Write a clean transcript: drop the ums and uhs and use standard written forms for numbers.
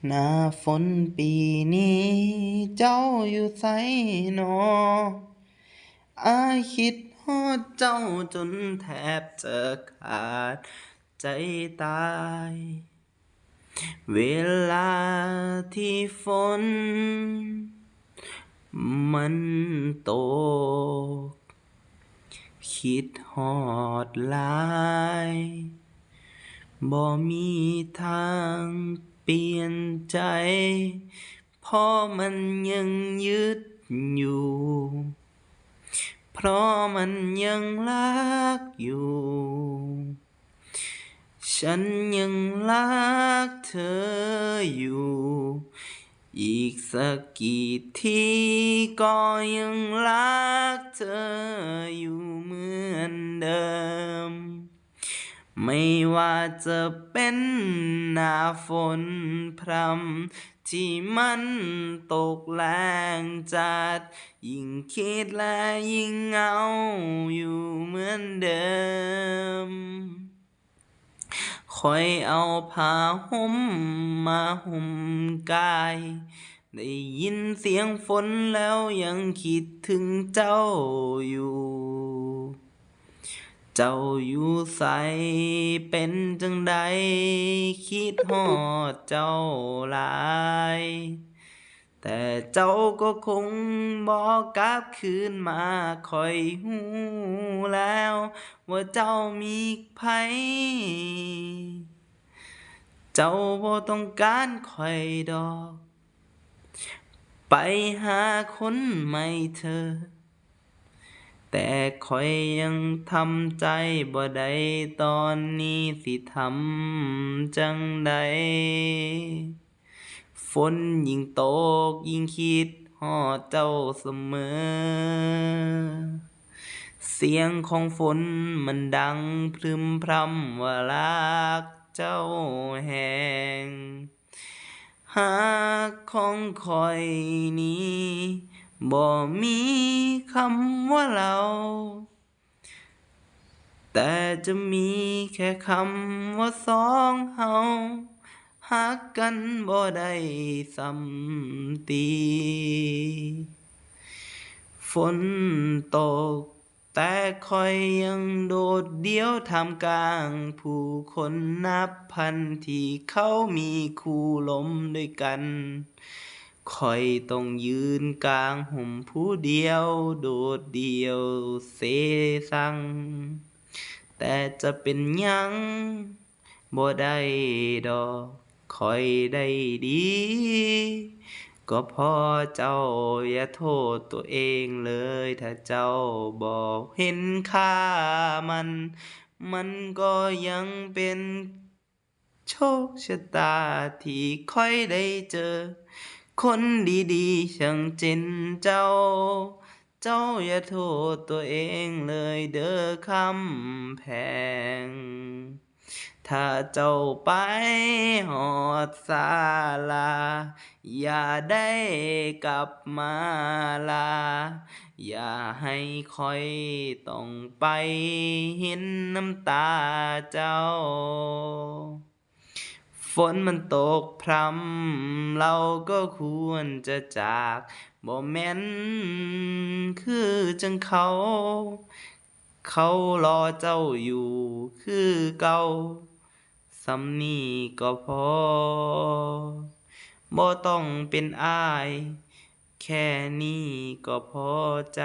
หน้าฝนปีนี้เจ้าอยู่ไสน้ออ้ายคิดฮอดเจ้าจนแทบจะขาดใจตายเวลาที่ฝนมันตกคิดฮอดหลายบ่มีทางเปลี่ยนใจเพราะมันยังยึดอยู่เพราะมันยังรักอยู่ฉันยังรักเธออยู่อีกสักกี่ทีก็ยังรักเธออยู่เหมือนเดิมไม่ว่าจะเป็นหน้าฝนพรำที่มันตกแรงจัดยิ่งคิดและยิ่งเหงาอยู่เหมือนเดิมคอยเอาผ้าห่มมาห่มกายได้ยินเสียงฝนแล้วยังคิดถึงเจ้าอยู่ เจ้าอยู่ไสเป็นจั่งใดคิดฮอดเจ้าหลายแต่เจ้าก็คงบ่กลับคืนมาข้อยฮู้แล้วว่าเจ้ามีไผเจ้าบ่ต้องการข้อยดอกไปหาคนใหม่เถอะ แต่ข้อยยังทำใจบ่ได้ตอนนี้สิทำจั่งใดฝนยิ่งตกยิ่งคิดฮอดเจ้าเสมอเสียงของฝนมันดังพรึมพรำว่ารักเจ้าแฮงหักของข้อยนี้บ่มีคำว่าเรา แต่จะมีแค่คำว่าสองเฮาหักกันบ่ได้ซ้ำตีฝนตกแต่ข้อยยังโดดเดี่ยวท่ามกลางผู้คนนับพันที่เขามีคู่ลมด้วยกันข้อยต้องยืนกลางห่มผู้เดียวโดดเดี่ยวเซซัง แต่จะเป็นหยังบ่ได้ดอกข้อยได้ดีก็เพราะเจ้าอย่าโทษตัวเองเลยถ้าเจ้าบ่เห็นค่ามันมันก็ยังเป็นโชคชะตาที่ข้อยได้เจอคนดีๆช่างเช่นเจ้า เจ้าอย่าโทษตัวเองเลยเด้อคำแพง ถ้าเจ้าไปฮอดศาลาอย่าได้กลับมาลาอย่าให้ข้อยต้องไปเห็นน้ำตาเจ้า ฝนมันตกพรำเราก็ควรจะจากบ่แม่นคือจั่งเขารอเจ้าอยู่คือเก่าส่ำนี้ก็พอบ่ต้องเป็นอ้ายแค่นี้ก็พอใจ